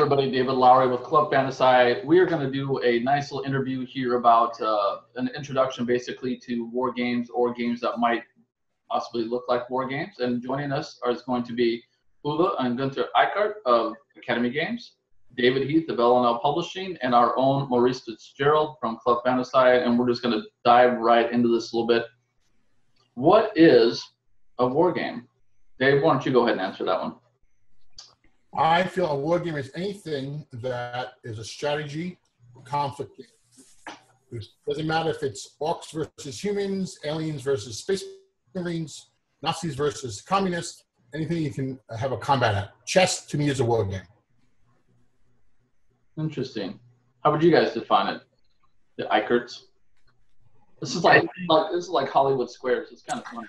everybody, David Lowry with Club Fantasci. We are going to do a nice little interview here about an introduction basically to war games or games that might possibly look like war games. And joining us is going to be Ulla and Gunter Eickert of Academy Games, David Heath of LnL Publishing, and our own Maurice Fitzgerald from Club Fantasci. And we're just going to dive right into this a little bit. What is a war game? Dave, why don't you go ahead and answer that one? I feel a war game is anything that is a strategy conflict game. It doesn't matter if it's orcs versus humans, aliens versus space marines, Nazis versus communists, anything you can have a combat at. Chess, to me, is a war game. Interesting. How would you guys define it? The Eickerts? This is like Hollywood Squares. It's kind of funny.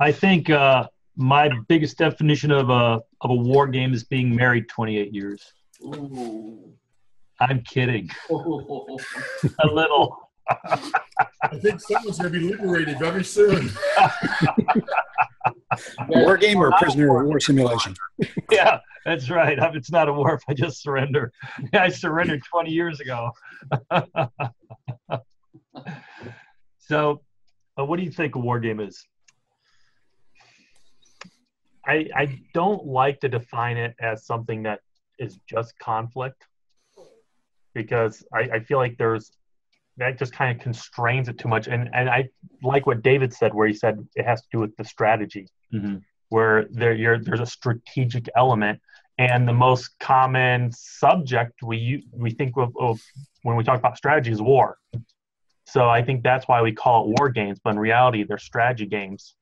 I think my biggest definition of a war game is being married 28 years. Ooh. I'm kidding. A little. I think someone's going to be liberated very soon. War game or prisoner of war simulation? Yeah, that's right. It's not a war if I just surrender. Yeah, I surrendered 20 years ago. So, what do you think a war game is? I don't like to define it as something that is just conflict, because I feel like that just kind of constrains it too much. And I like what David said, where he said it has to do with the strategy, where there's a strategic element. And the most common subject we think of when we talk about strategy is war. So I think that's why we call it war games, but in reality, they're strategy games.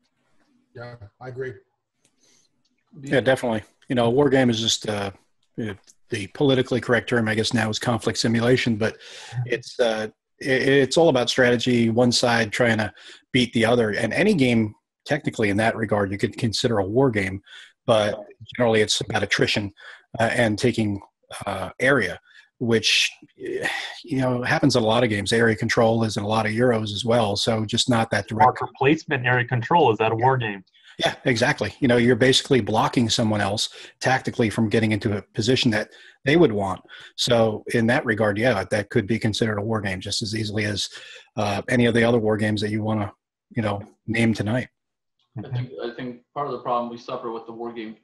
Yeah, I agree. Yeah, definitely. A war game is just the politically correct term, I guess, now is conflict simulation, but it's all about strategy, one side trying to beat the other. And any game, technically, in that regard, you could consider a war game, but generally it's about attrition and taking area, which happens in a lot of games. Area control is in a lot of Euros as well, so just not that direct. Marker placement, area control, is that a war game? Yeah, exactly. You're basically blocking someone else tactically from getting into a position that they would want. So in that regard, yeah, that could be considered a war game just as easily as any of the other war games that you want to, name tonight. I think part of the problem we suffer with the war game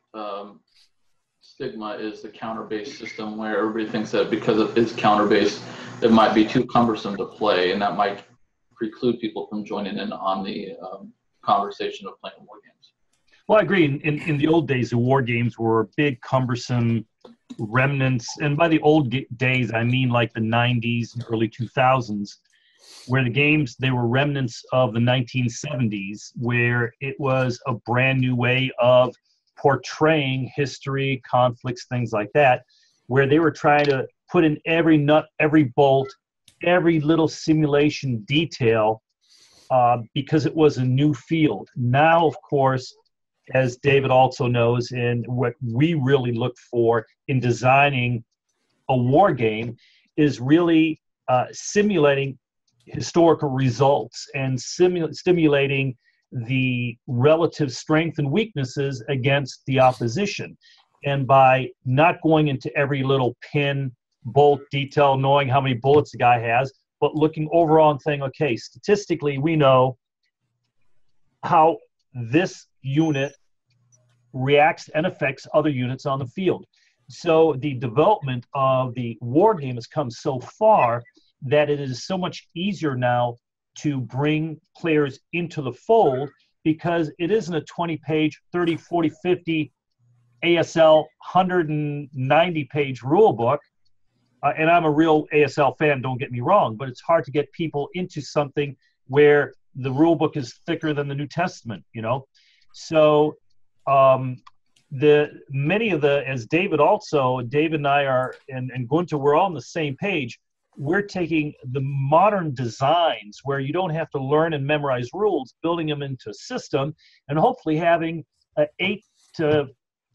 stigma is the counter-based system, where everybody thinks that because it is counter-based, it might be too cumbersome to play, and that might preclude people from joining in on the conversation of playing war games. Well, I agree. In the old days, the war games were big, cumbersome remnants. And by the old days, I mean like the 90s and early 2000s, where the games, they were remnants of the 1970s, where it was a brand new way of portraying history, conflicts, things like that, where they were trying to put in every nut, every bolt, every little simulation detail, because it was a new field. Now, of course, as David also knows, and what we really look for in designing a war game is really simulating historical results and stimulating the relative strength and weaknesses against the opposition. And by not going into every little pin, bolt detail, knowing how many bullets the guy has, but looking overall and saying, okay, statistically, we know how this unit reacts and affects other units on the field. So the development of the war game has come so far that it is so much easier now to bring players into the fold, because it isn't a 20-page, 30, 40, 50 ASL 190-page rule book. And I'm a real ASL fan, don't get me wrong, but it's hard to get people into something where the rule book is thicker than the New Testament, So many of as David and I are, and Gunter, we're all on the same page. We're taking the modern designs where you don't have to learn and memorize rules, building them into a system, and hopefully having an 8 to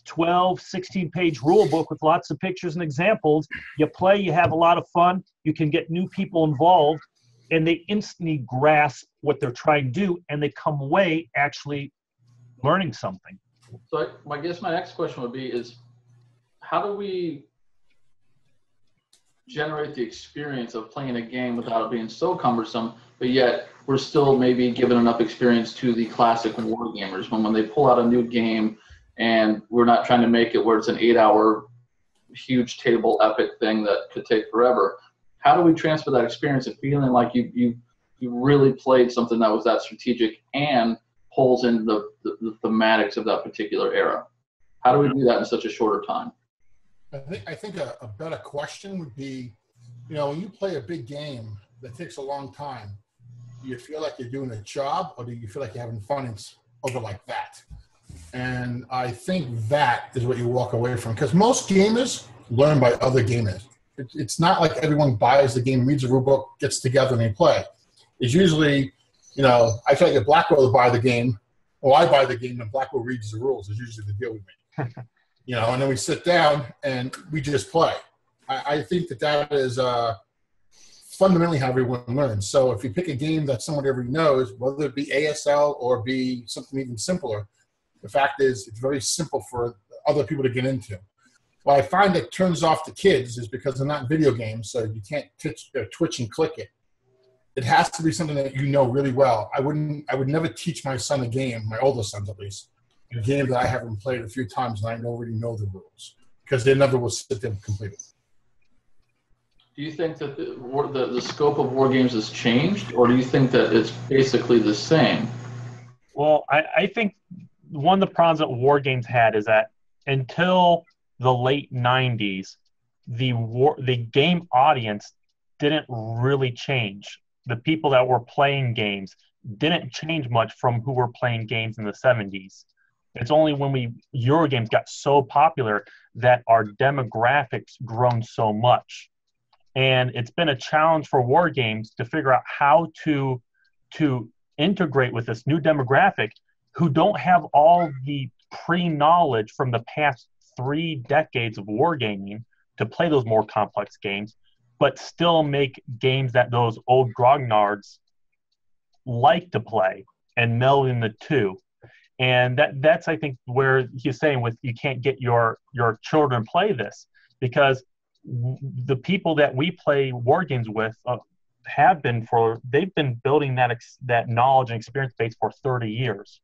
12, 16-page rule book with lots of pictures and examples. You play, you have a lot of fun, you can get new people involved, and they instantly grasp what they're trying to do, and they come away actually learning something. So I guess my next question would be is, how do we generate the experience of playing a game without it being so cumbersome, but yet we're still maybe giving enough experience to the classic war gamers when they pull out a new game, and we're not trying to make it where it's an 8-hour huge table epic thing that could take forever. How do we transfer that experience of feeling like you really played something that was that strategic and pulls in the thematics of that particular era? How do we do that in such a shorter time? I think a better question would be, when you play a big game that takes a long time, do you feel like you're doing a job, or do you feel like you're having fun and it's over like that? And I think that is what you walk away from, because most gamers learn by other gamers. It's not like everyone buys the game, reads the rule book, gets together, and they play. It's usually, I feel like if Blackwell will buy the game, or I buy the game, and Blackwell reads the rules. Is usually the deal we make. And then we sit down and we just play. I think that is fundamentally how everyone learns. So if you pick a game that someone already knows, whether it be ASL or be something even simpler, the fact is it's very simple for other people to get into. What I find that turns off the kids is because they're not video games, so you can't twitch and click it. It has to be something that you know really well. I would never teach my son a game, my older sons at least, a game that I haven't played a few times and I already know the rules, because they never will sit there and complete it. Do you think that the scope of war games has changed, or do you think that it's basically the same? Well, I think one of the problems that war games had is that until the late 90s, the game audience didn't really change. The people that were playing games didn't change much from who were playing games in the 70s. It's only when Eurogames got so popular that our demographics grown so much. And it's been a challenge for war games to figure out how to integrate with this new demographic who don't have all the pre-knowledge from the past 3 decades of wargaming to play those more complex games, but still make games that those old grognards like to play and meld in the two. And that's I think where he's saying with you can't get your children play this, because the people that we play war games with they've been building that knowledge and experience base for 30 years.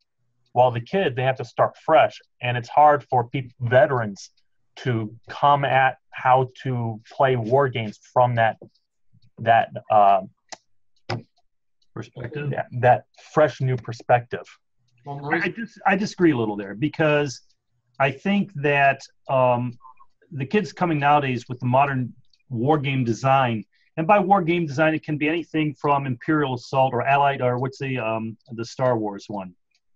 While the kids, they have to start fresh, and it's hard for veterans to come at how to play war games from that Perspective. that fresh new perspective. Well, I disagree a little there, because I think that the kids coming nowadays with the modern war game design, and by war game design it can be anything from Imperial Assault or Allied, or what's the Star Wars one?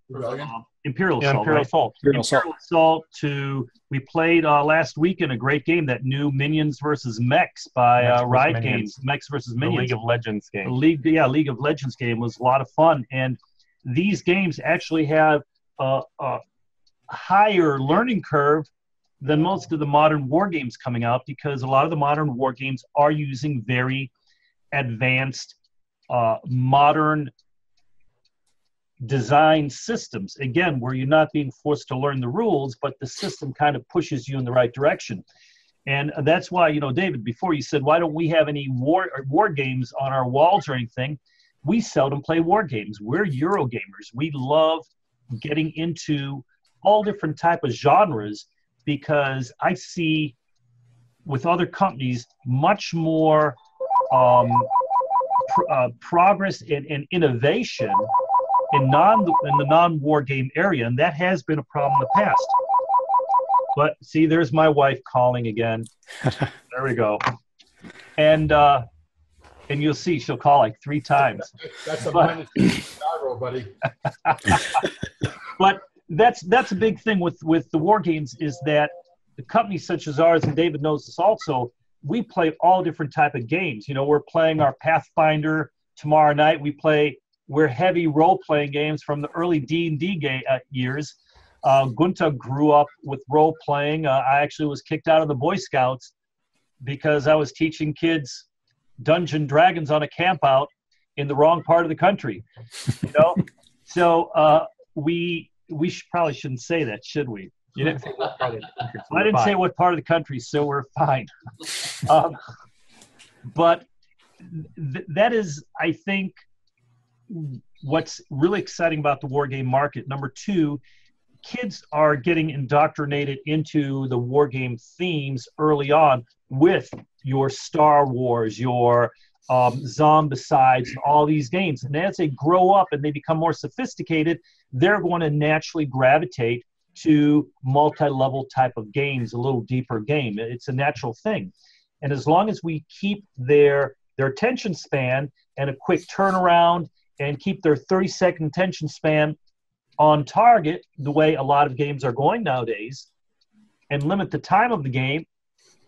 Imperial Assault. Imperial Assault. Imperial Assault to, we played last weekend a great game, that new Minions versus Mechs by Riot Games. Mechs versus Minions. The League of Legends game. League of Legends game was a lot of fun. And these games actually have a higher learning curve than most of the modern war games coming out, because a lot of the modern war games are using very advanced modern design systems, again, where you're not being forced to learn the rules, but the system kind of pushes you in the right direction. And that's why, David, before you said, why don't we have any war games on our walls or anything? We seldom play war games. We're Euro gamers. We love getting into all different type of genres, because I see with other companies much more progress and innovation in the non-war game area, and that has been a problem in the past. But see, there's my wife calling again. There we go. And you'll see she'll call like 3 times. That's a minus gyro, buddy. But that's a big thing with the war games, is that the companies such as ours, and David knows this also, we play all different type of games. We're playing our Pathfinder tomorrow night. We're heavy role-playing games from the early D&D years. Gunter grew up with role-playing. I actually was kicked out of the Boy Scouts because I was teaching kids Dungeons & Dragons on a campout in the wrong part of the country. So we probably shouldn't say that, should we? You didn't say what part of the country. So I didn't say what part of the country, so we're fine. But that is, I think, what's really exciting about the war game market. Number two, kids are getting indoctrinated into the war game themes early on with your Star Wars, your Zombicides, and all these games. And as they grow up and they become more sophisticated, they're going to naturally gravitate to multi-level type of games, a little deeper game. It's a natural thing. And as long as we keep their attention span and a quick turnaround and keep their 30-second attention span on target, the way a lot of games are going nowadays, and limit the time of the game,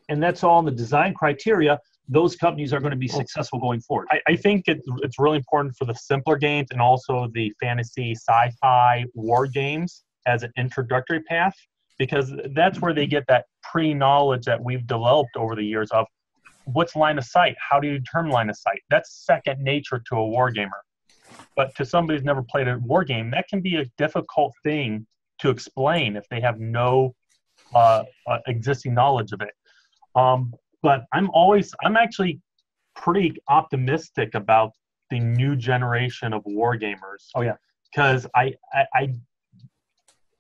and that's all in the design criteria, those companies are going to be successful going forward. I think it's really important for the simpler games and also the fantasy, sci-fi, war games as an introductory path, because that's where they get that pre-knowledge that we've developed over the years of what's line of sight, how do you determine line of sight. That's second nature to a war gamer. But to somebody who's never played a war game, that can be a difficult thing to explain if they have no existing knowledge of it. But I'm actually pretty optimistic about the new generation of war gamers. Oh yeah, because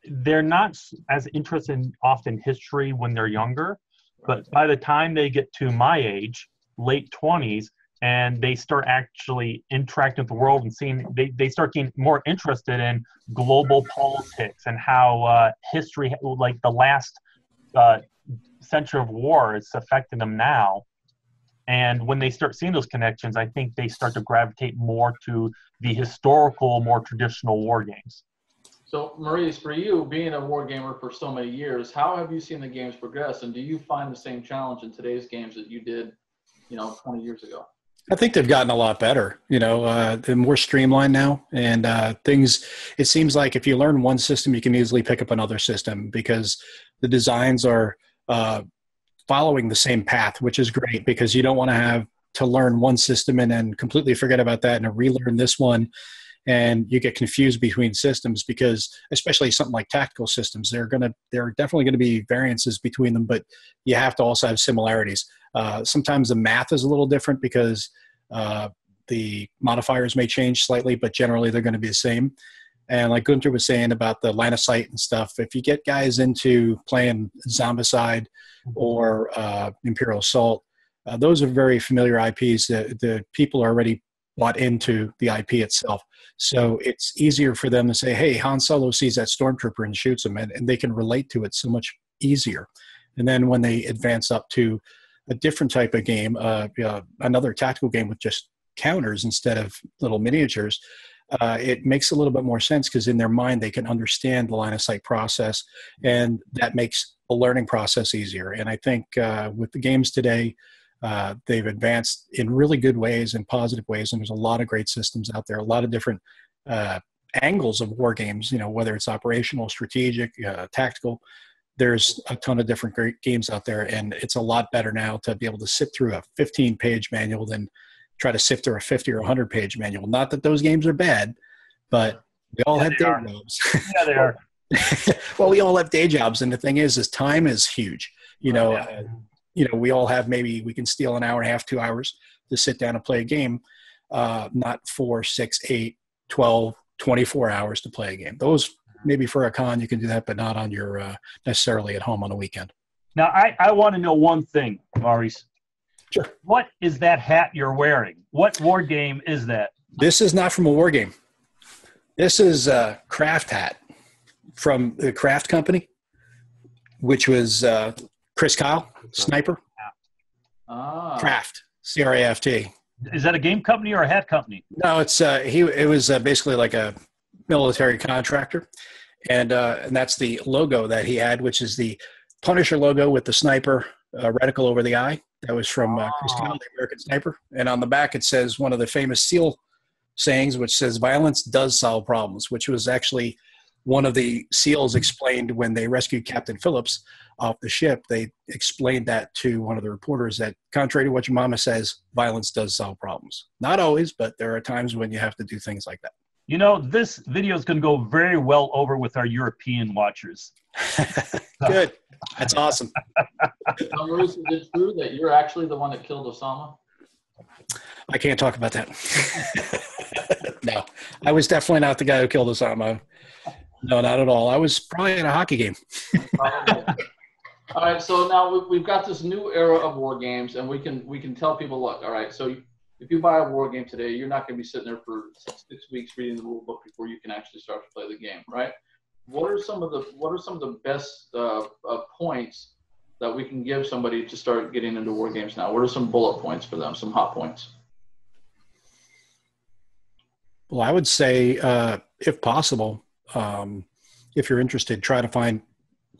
they're not as interested in often history when they're younger, but by the time they get to my age, late 20s, and they start actually interacting with the world and seeing, they start getting more interested in global politics and how history, like the last century of war, is affecting them now. And when they start seeing those connections, I think they start to gravitate more to the historical, more traditional war games. So, Maurice, for you, being a war gamer for so many years, how have you seen the games progress? And do you find the same challenge in today's games that you did, 20 years ago? I think they've gotten a lot better. They're more streamlined now, and it seems like if you learn one system, you can easily pick up another system because the designs are following the same path, which is great because you don't want to have to learn one system and then completely forget about that and relearn this one. And you get confused between systems because, especially something like tactical systems, there are definitely going to be variances between them, but you have to also have similarities. Sometimes the math is a little different because the modifiers may change slightly, but generally they're going to be the same. And like Gunter was saying about the line of sight and stuff, if you get guys into playing Zombicide or Imperial Assault, those are very familiar IPs that the people are already bought into the IP itself. So it's easier for them to say, hey, Han Solo sees that stormtrooper and shoots him, and they can relate to it so much easier. And then when they advance up to a different type of game, another tactical game with just counters instead of little miniatures, it makes a little bit more sense because in their mind they can understand the line of sight process, and that makes the learning process easier. And I think with the games today, they've advanced in really good ways and positive ways, and there's a lot of great systems out there, a lot of different angles of war games, whether it's operational, strategic, tactical. There's a ton of different great games out there, and it's a lot better now to be able to sit through a 15-page manual than try to sift through a 50 or 100-page manual. Not that those games are bad, but we all have day jobs. Yeah, they are. Well, we all have day jobs, and the thing is time is huge. We all have, maybe we can steal an hour and a half, 2 hours to sit down and play a game, not 4, 6, 8, 12, 24 hours to play a game. Those, maybe for a con you can do that, but not on your necessarily at home on a weekend. Now, I want to know one thing, Maurice. Sure. What is that hat you're wearing? What war game is that? This is not from a war game. This is a Kraft hat from the Kraft company, which was Chris Kyle, Sniper. Kraft, C-R-A-F-T. Is that a game company or a hat company? No, it's it was basically like a military contractor, and that's the logo that he had, which is the Punisher logo with the sniper reticle over the eye. That was from Chris Kyle, the American Sniper. And on the back it says one of the famous SEAL sayings, which says "Violence does solve problems," which was actually one of the SEALs explained when they rescued Captain Phillips off the ship. They explained that to one of the reporters, that contrary to what your mama says, violence does solve problems. Not always, but there are times when you have to do things like that. You know, this video is going to go very well over with our European watchers. Good. That's awesome. Maurice, is it true that you're actually the one that killed Osama? I can't talk about that. No, I was definitely not the guy who killed Osama. No, not at all. I was probably in a hockey game. All right, so now we've got this new era of war games, and we can tell people, look, all right, so if you buy a war game today, you're not going to be sitting there for 6 weeks reading the rule book before you can actually start to play the game, right? What are some of the best points that we can give somebody to start getting into war games now? What are some bullet points for them, some hot points? Well, I would say, if possible, if you're interested, try to find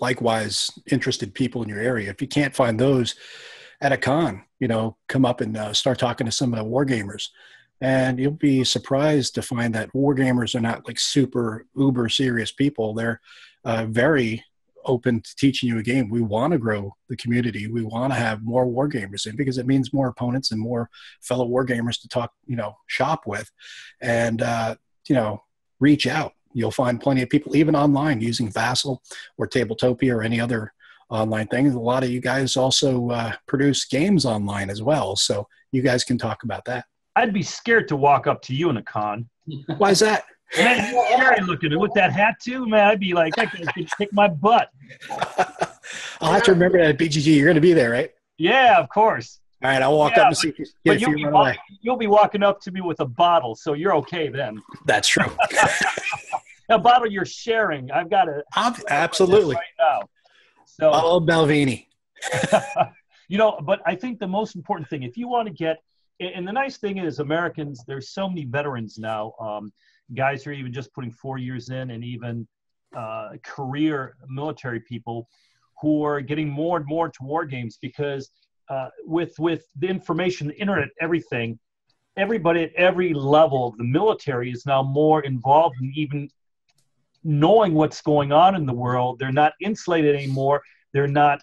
likewise interested people in your area. If you can't find those at a con, come up and start talking to some of the war gamers. And you'll be surprised to find that war gamers are not like super uber serious people. They're very open to teaching you a game. We want to grow the community. We want to have more war gamers in, because it means more opponents and more fellow war gamers to talk, shop with, and, reach out. You'll find plenty of people, even online, using Vassal or Tabletopia or any other online thing. A lot of you guys also produce games online as well. So you guys can talk about that. I'd be scared to walk up to you in a con. Why is that? Man, you're scary looking. With that hat too, man, I'd be like, that guy's gonna kick my butt. I'll have to remember that at BGG. You're going to be there, right? Yeah, of course. All right, I'll walk up and see if you run away. You'll be walking up to me with a bottle, so you're okay then. That's true. A bottle you're sharing. I've got a absolutely right now. So, bottle of Belvini. But I think the most important thing, if you want to get, and the nice thing is, Americans, there's so many veterans now, guys who are even just putting 4 years in, and even career military people who are getting more and more into war games, because with the information, the internet, everything, everybody at every level of the military is now more involved in even knowing what's going on in the world. They're not insulated anymore. They're not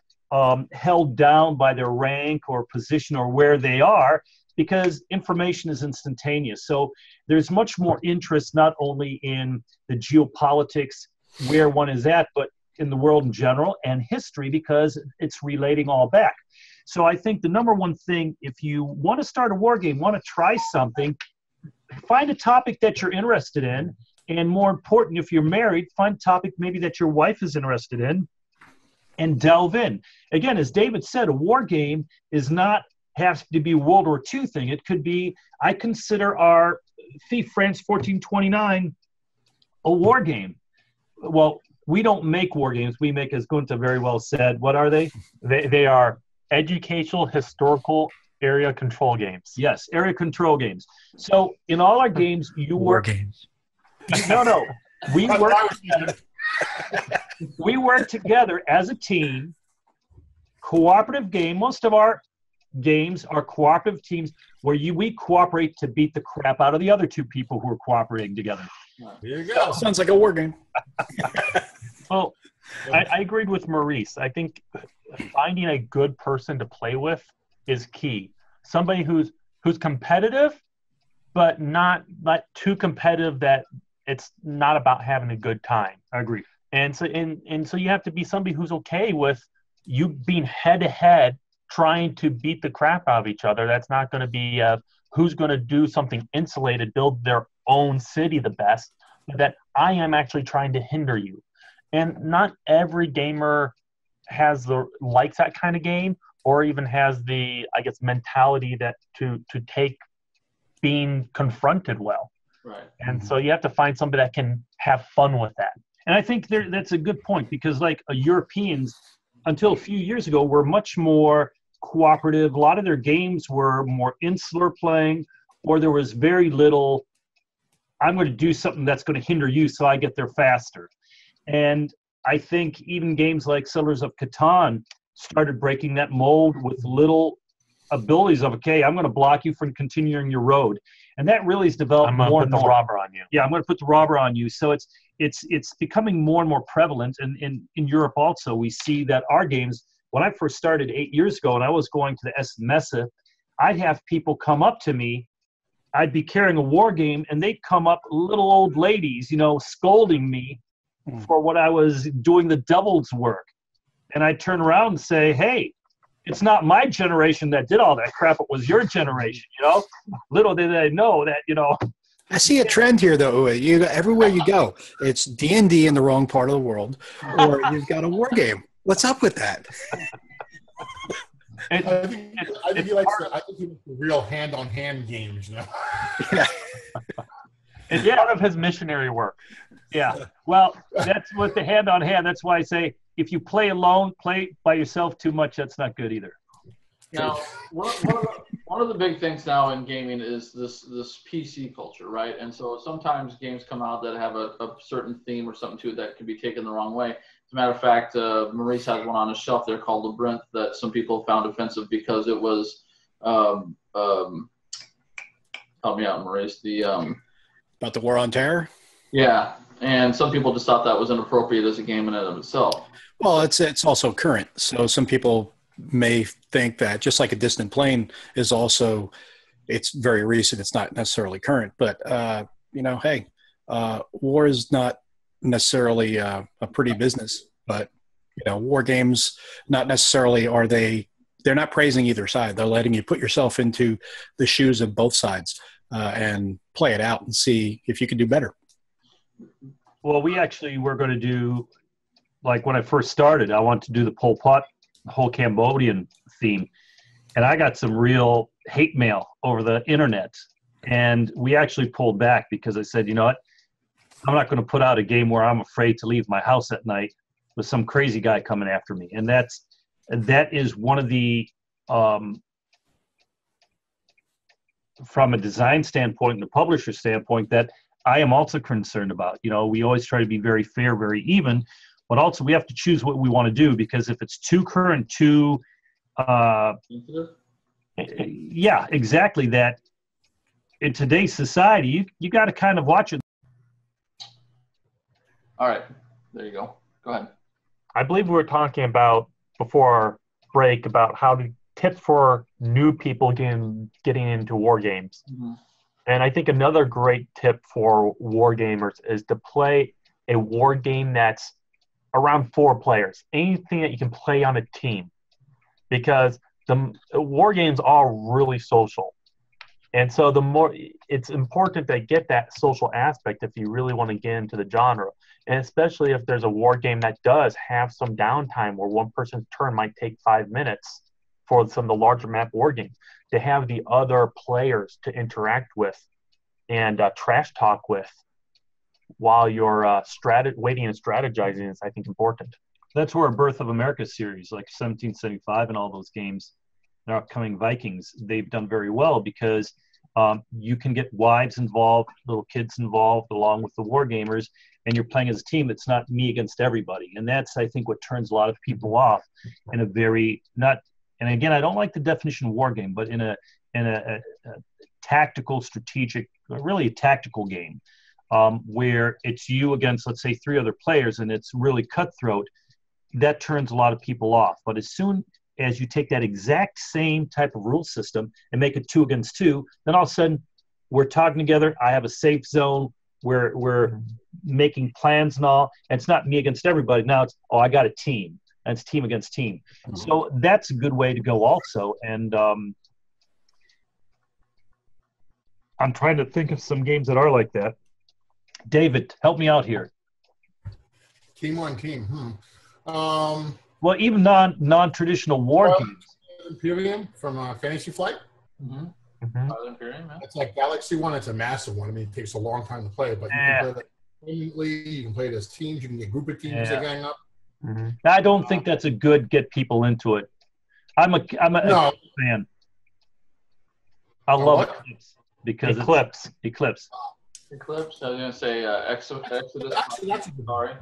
held down by their rank or position or where they are, because information is instantaneous. So there's much more interest not only in the geopolitics, where one is at, but in the world in general, and history, because it's relating all back. So I think the number one thing, if you want to start a war game, want to try something, find a topic that you're interested in. And more important, if you're married, find a topic maybe that your wife is interested in and delve in. Again, as David said, a war game is not has to be a World War II thing. It could be, I consider our Thief France 1429 a war game. Well, we don't make war games. We make, as Gunter very well said, what are they? They are educational, historical area control games. Yes, area control games. So in all our games, war games. No. We work together. We work together as a team. Cooperative game. Most of our games are cooperative teams where we cooperate to beat the crap out of the other two people who are cooperating together. There you go. Sounds like a war game. Well, I agreed with Maurice. I think finding a good person to play with is key. Somebody who's competitive, but not too competitive that it's not about having a good time. I agree. And so you have to be somebody who's okay with you being head to head, trying to beat the crap out of each other. That's not going to be who's going to do something insulated, build their own city the best, but that I am actually trying to hinder you. And not every gamer likes that kind of game, or even has the, I guess, mentality that to take being confronted well. Right. And so you have to find somebody that can have fun with that. And I think that's a good point, because like Europeans, until a few years ago, were much more cooperative. A lot of their games were more insular playing, or there was very little, I'm going to do something that's going to hinder you so I get there faster. And I think even games like Settlers of Catan started breaking that mold with little abilities of, okay, I'm going to block you from continuing your road. And that really is developed more and more. I'm going to put the robber on you. Yeah, I'm going to put the robber on you. So it's becoming more and more prevalent. And in Europe also, we see that our games, when I first started 8 years ago and I was going to the Essen Messe, I'd have people come up to me I'd be carrying a war game, and they'd come up, little old ladies, scolding me for what I was doing the devil's work. And I'd turn around and say, hey, it's not my generation that did all that crap. It was your generation, Little did they know that, I see a trend here, though. Everywhere you go, it's D&D in the wrong part of the world, or you've got a war game. What's up with that? I think he likes the real hand-on-hand games. Yeah. It's part of his missionary work. Yeah. Well, that's what the hand-on-hand. That's why I say if you play alone, play by yourself too much, that's not good either. Now, one of the big things now in gaming is this PC culture, right? And so sometimes games come out that have a certain theme or something to it that can be taken the wrong way. As a matter of fact, Maurice has one on his shelf there called Labyrinth that some people found offensive because it was, help me out, Maurice, About the War on Terror? Yeah, and some people just thought that was inappropriate as a game in and of itself. Well, it's also current. So some people may think that just like a distant plane is also, it's very recent. It's not necessarily current, but hey, war is not necessarily a pretty business, but war games, not necessarily they're not praising either side. They're letting you put yourself into the shoes of both sides and play it out and see if you can do better. Well, we actually were going to do, like when I first started, I wanted to do the Pol Pot, whole Cambodian theme. And I got some real hate mail over the internet. And we actually pulled back because I said, you know what? I'm not going to put out a game where I'm afraid to leave my house at night with some crazy guy coming after me. And that is one of the, from a design standpoint and a publisher standpoint, that I am also concerned about. We always try to be very fair, very even, but also we have to choose what we want to do, because if it's too current, too, yeah, exactly, that in today's society, you got to kind of watch it. All right, there you go. Go ahead. I believe we were talking about before our break about how to tips for new people getting into war games. Mm-hmm. And I think another great tip for war gamers is to play a war game that's around 4 players. Anything that you can play on a team, because the war games are really social. And so the more it's important to get that social aspect if you really want to get into the genre. And especially if there's a war game that does have some downtime where one person's turn might take 5 minutes for some of the larger map war games, to have the other players to interact with and trash talk with while you're waiting and strategizing is, I think, important. That's where Birth of America series, like 1775 and all those games, the upcoming Vikings, they've done very well, because you can get wives involved, little kids involved, along with the war gamers, and you're playing as a team. It's not me against everybody. And that's, I think, what turns a lot of people off in a very, and again, I don't like the definition of war game, but in a tactical, strategic, really a tactical game, where it's you against, let's say, 3 other players, and it's really cutthroat, that turns a lot of people off. But as soon as you take that exact same type of rule system and make it 2 against 2, then all of a sudden we're talking together. I have a safe zone. We're making plans and all. And it's not me against everybody. Now it's, I got a team. And it's team against team. Mm-hmm. So that's a good way to go also. And I'm trying to think of some games that are like that. David, help me out here. Team on team. Well, even non-traditional war games. Imperium from Fantasy Flight. Mm-hmm. Mm-hmm. Imperium, yeah. It's like Galaxy 1. It's a massive one. I mean, it takes a long time to play, but you can play that independently. You can play it as teams. You can get group of teams that gang up. Mm-hmm. I don't think that's a good get people into it. I'm a fan. I love Eclipse because Eclipse. Eclipse. I was gonna say Exodus. Centauri.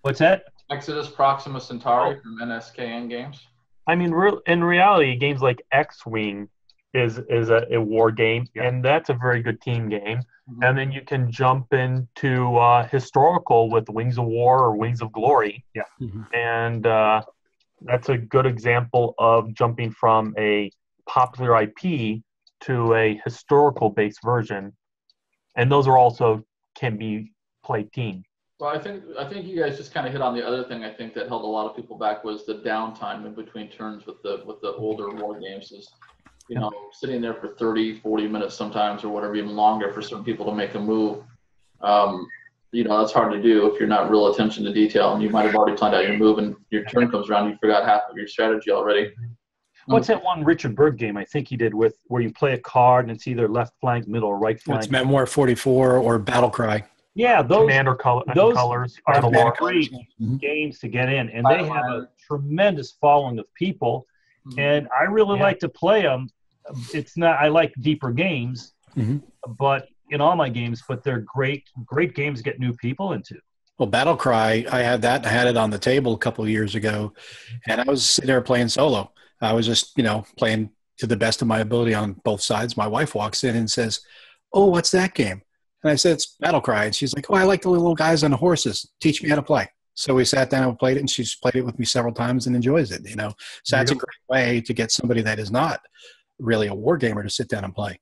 What's that? Exodus Proxima Centauri from NSKN Games. I mean, in reality, games like X-Wing is a war game, and that's a very good team game. Mm-hmm. And then you can jump into historical with Wings of War or Wings of Glory. Yeah. Mm-hmm. And that's a good example of jumping from a popular IP to a historical-based version, and those are also can be played team. Well, I think you guys just kind of hit on the other thing I think that held a lot of people back was the downtime in between turns with the older war games is, you know, sitting there for 30, 40 minutes sometimes or whatever, even longer for some people to make a move. You know, that's hard to do if you're not real attention to detail, and you might have already planned out your move, and your turn comes around, you forgot half of your strategy already. What's that one Richard Berg game I think he did with where you play a card and it's either left flank, middle, or right flank? It's Memoir 44 or Battle Cry. Yeah, those colors are are great games to get in, and they have a tremendous following of people, and I really like to play them. It's not I like deeper games, but in all my games, but they're great games to get new people into. Well, Battle Cry, I had it on the table a couple of years ago, and I was sitting there playing solo. I was just, you know, playing to the best of my ability on both sides. My wife walks in and says, "Oh, what's that game?" And I said, "It's Battle Cry." And she's like, "Oh, I like the little guys on the horses. Teach me how to play." So we sat down and played it, and she's played it with me several times and enjoys it, you know. So that's a great way to get somebody that is not really a war gamer to sit down and play.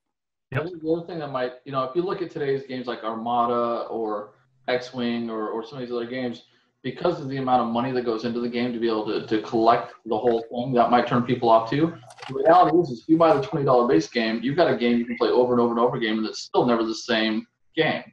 I think the other thing that might, you know, if you look at today's games like Armada or X-Wing or some of these other games, because of the amount of money that goes into the game to be able to collect the whole thing, that might turn people off too. The reality is if you buy the $20 base game, you've got a game you can play over and over and over again, and it's still never the same game.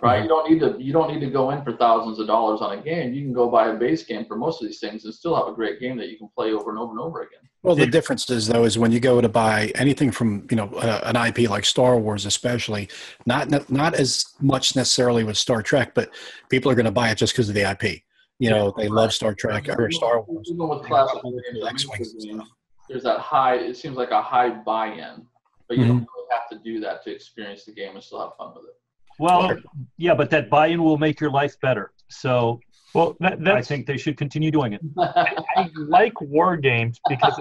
Right? You don't need to go in for thousands of dollars on a game. You can go buy a base game for most of these things and still have a great game that you can play over and over and over again. Well, the difference is, though, is when you go to buy anything from, you know, an IP like Star Wars, especially, not as much necessarily with Star Trek, but people are going to buy it just because of the IP. You know, they love Star Trek or Star Wars. Even with classic games, there's that high, it seems like a high buy-in, but you don't really have to do that to experience the game and still have fun with it. Well, yeah, but that buy-in will make your life better. So, well, I think they should continue doing it. I like war games because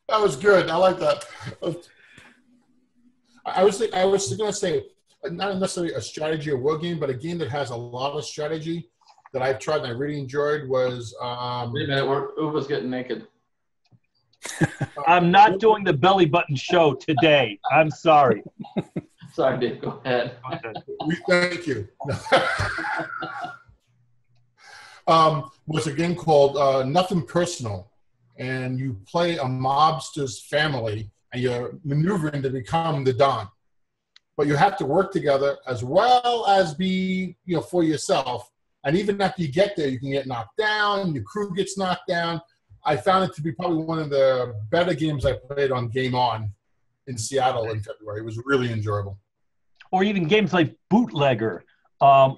that was good. I like that. I was going to say not necessarily a strategy or war game, but a game that has a lot of strategy that I've tried and I really enjoyed was. Wait a minute, Uva's getting naked. I'm not doing the belly button show today. I'm sorry. Sorry, Dave. Go ahead. Thank you. Was a game called Nothing Personal, and you play a mobster's family, and you're maneuvering to become the Don. But you have to work together as well as be, you know, for yourself. And even after you get there, you can get knocked down. Your crew gets knocked down. I found it to be probably one of the better games I played on Game On in Seattle in February. It was really enjoyable. Or even games like Bootlegger,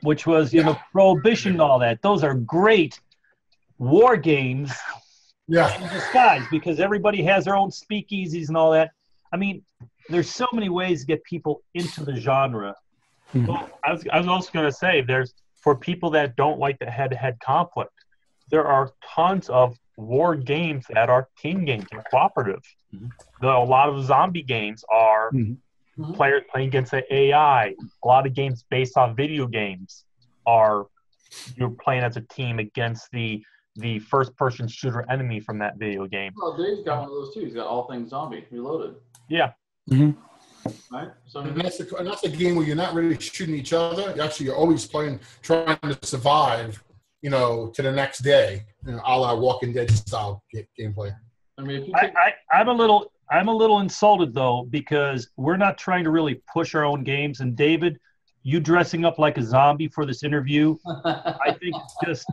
which was, you know, Prohibition and all that. Those are great war games in disguise because everybody has their own speakeasies and all that. I mean, there's so many ways to get people into the genre. Well, I was also going to say, for people that don't like the head-to-head conflict, there are tons of war games that are team games and cooperative. A lot of zombie games are players playing against the AI. A lot of games based on video games are you're playing as a team against the first-person shooter enemy from that video game. Well, Dave's got one of those too. He's got All Things Zombie Reloaded. Yeah. Right. So and that's a game where you're not really shooting each other. You're always playing, trying to survive, you know, to the next day, you know, a la Walking Dead style gameplay. I mean, if you I'm a little insulted though because we're not trying to really push our own games. And David, you dressing up like a zombie for this interview, I think it's just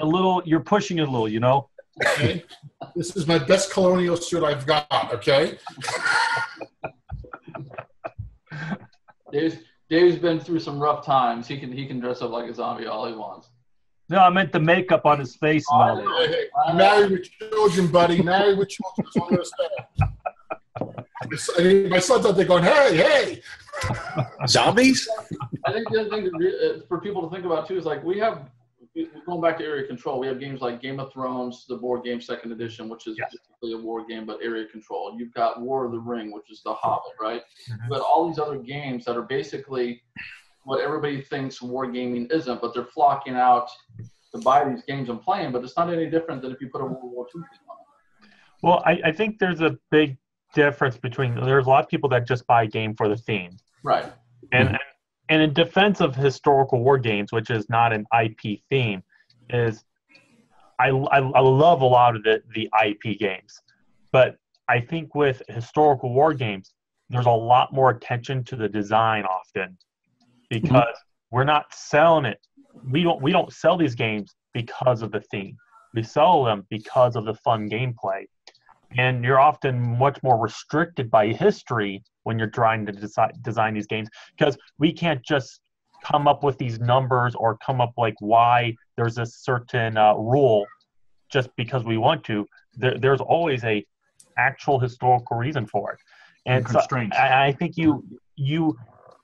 a little. You're pushing it a little, you know. Okay. This is my best colonial suit I've got. Okay. Dave's been through some rough times. He can dress up like a zombie all he wants. No, I meant the makeup on his face and all that. Hey, married with children, buddy. Married with children. That's all I'm going to say. My son's out there going, hey. Zombies? I think the other thing for people to think about, too, is like going back to Area Control, we have games like Game of Thrones, the board game 2nd edition, which is basically a war game, but Area Control. You've got War of the Ring, which is The Hobbit, right? But all these other games that are basically what everybody thinks wargaming isn't, but they're flocking out to buy these games and play them, but it's not any different than if you put a World War II game on it. Well, I think there's a big difference between, there's a lot of people that just buy a game for the theme. Right. And in defense of historical war games, which is not an IP theme, is I love a lot of the IP games. But I think with historical war games, there's a lot more attention to the design often, because we're not selling it. We don't sell these games because of the theme. We sell them because of the fun gameplay. And you're often much more restricted by history when you're trying to design these games, because we can't just come up with these numbers or come up like why there's a certain rule just because we want to. There's always a actual historical reason for it. And so I think you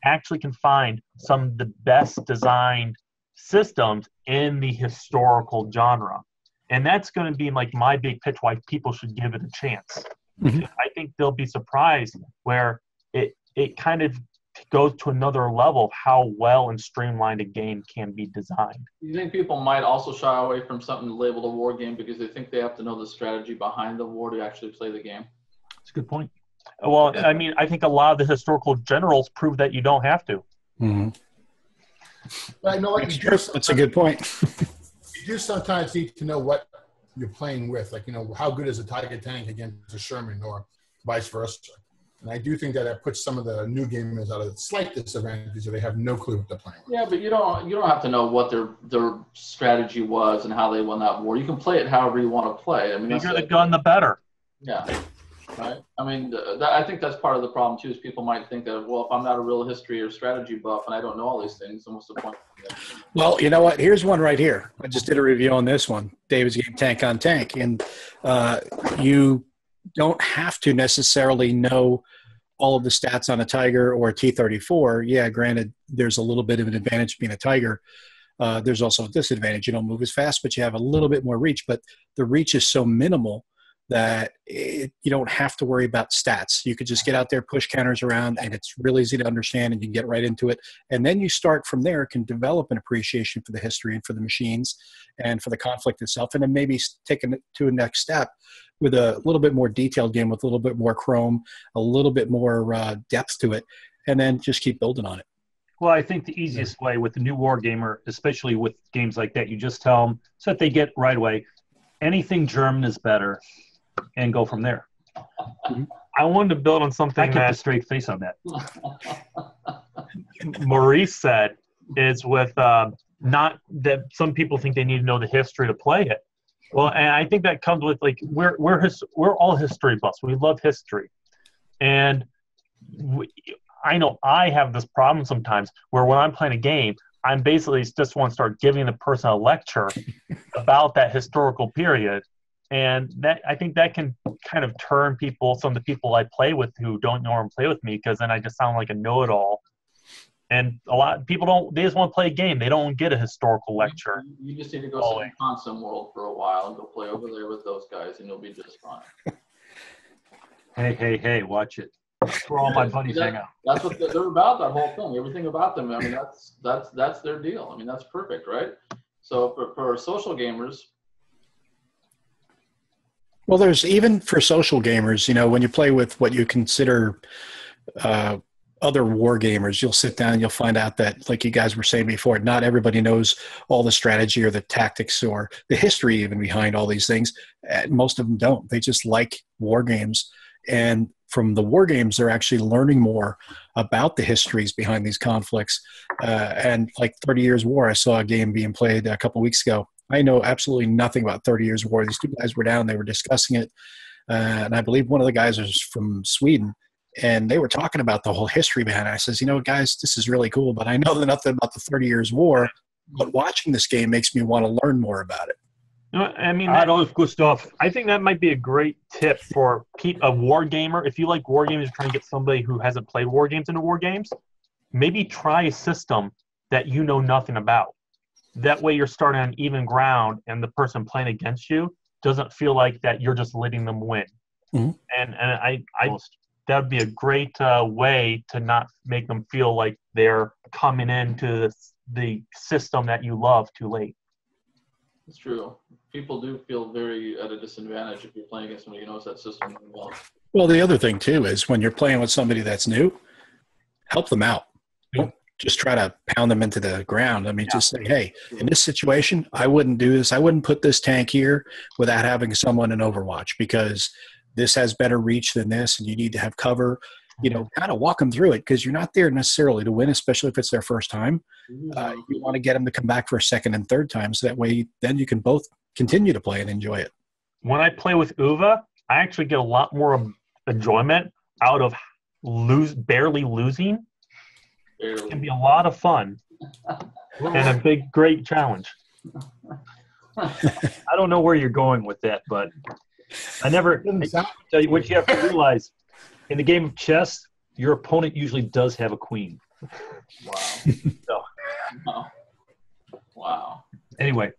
actually can find some of the best designed systems in the historical genre. And that's going to be like my big pitch why people should give it a chance. I think they'll be surprised where it kind of goes to another level of how well and streamlined a game can be designed. You think people might also shy away from something labeled a war game because they think they have to know the strategy behind the war to actually play the game? That's a good point. Well, I mean, I think a lot of the historical generals prove that you don't have to. But I know what That's a good point. You do sometimes need to know what you're playing with. Like, how good is a Tiger tank against a Sherman or vice versa. And I do think that puts some of the new gamers at a slight disadvantage if they have no clue what they're playing with. Yeah, but you don't have to know what their strategy was and how they won that war. You can play it however you want to play. I mean, the bigger the gun, the better. Yeah, right. I mean, I think that's part of the problem too. Is people might think that, well, if I'm not a real history or strategy buff and I don't know all these things, then what's the point? Well, you know what? Here's one right here. I just did a review on this one, David's game Tank on Tank, and you don't have to necessarily know all of the stats on a Tiger or a T-34. Yeah, granted, there's a little bit of an advantage being a Tiger. There's also a disadvantage. You don't move as fast, but you have a little bit more reach. But the reach is so minimal that you don't have to worry about stats. You could just get out there, push counters around, and it's really easy to understand, and you can get right into it. And then you start from there, can develop an appreciation for the history and for the machines and for the conflict itself, and then maybe take it to a next step with a little bit more detailed game with a little bit more chrome, a little bit more depth to it, and then just keep building on it. Well, I think the easiest way with the new war gamer, especially with games like that, you just tell them so that they get right away, anything German is better, and go from there. I wanted to build on something I kept a straight face on that. Maurice said is with not that some people think they need to know the history to play it. Well, and I think that comes with like we're all history buffs. We love history, and I know I have this problem sometimes where when I'm playing a game, I'm basically just want to start giving the person a lecture about that historical period. And that I think that can kind of turn some of the people I play with who don't know or play with me, because then I just sound like a know-it-all. And a lot of people they just want to play a game. They don't get a historical lecture. You just need to go sit in Consum World for a while and go play over there with those guys, and you'll be just fine. Hey, watch it. That's where all my buddies hang out. That's what they're about, that whole thing. Everything about them. I mean, that's their deal. I mean, that's perfect, right? So for social gamers, well, there's even for social gamers, when you play with what you consider other war gamers, you'll sit down and you'll find out that, like you guys were saying before, not everybody knows all the strategy or the tactics or the history even behind all these things. Most of them don't. They just like war games. And from the war games, they're actually learning more about the histories behind these conflicts. And like 30 Years War, I saw a game being played a couple weeks ago. I know absolutely nothing about 30 Years War. These two guys were down. They were discussing it. And I believe one of the guys was from Sweden. And they were talking about the whole history behind it. I says, guys, this is really cool, but I know nothing about the 30 Years War. But watching this game makes me want to learn more about it. I mean, Adolf Gustav. I think that might be a great tip for a war gamer. If you like war games, you're trying to get somebody who hasn't played war games into war games, maybe try a system that you know nothing about. That way you're starting on even ground, and the person playing against you doesn't feel like that you're just letting them win. Mm-hmm. And I that would be a great way to not make them feel like they're coming into the system that you love too late. It's true. People do feel very at a disadvantage if you're playing against somebody who knows that system well. Well, the other thing too is when you're playing with somebody that's new, help them out. Don't just try to pound them into the ground. I mean, just say, hey, in this situation, I wouldn't do this. I wouldn't put this tank here without having someone in Overwatch because this has better reach than this, and you need to have cover. You know, kind of walk them through it because you're not there necessarily to win, especially if it's their first time. You want to get them to come back for a second and third time, so that way then you can both continue to play and enjoy it. When I play with Uva, I actually get a lot more enjoyment out of barely losing. It can be a lot of fun and a great challenge. I don't know where you're going with that, but I tell you what you have to realize. In the game of chess, your opponent usually does have a queen. Wow. Wow. Anyway.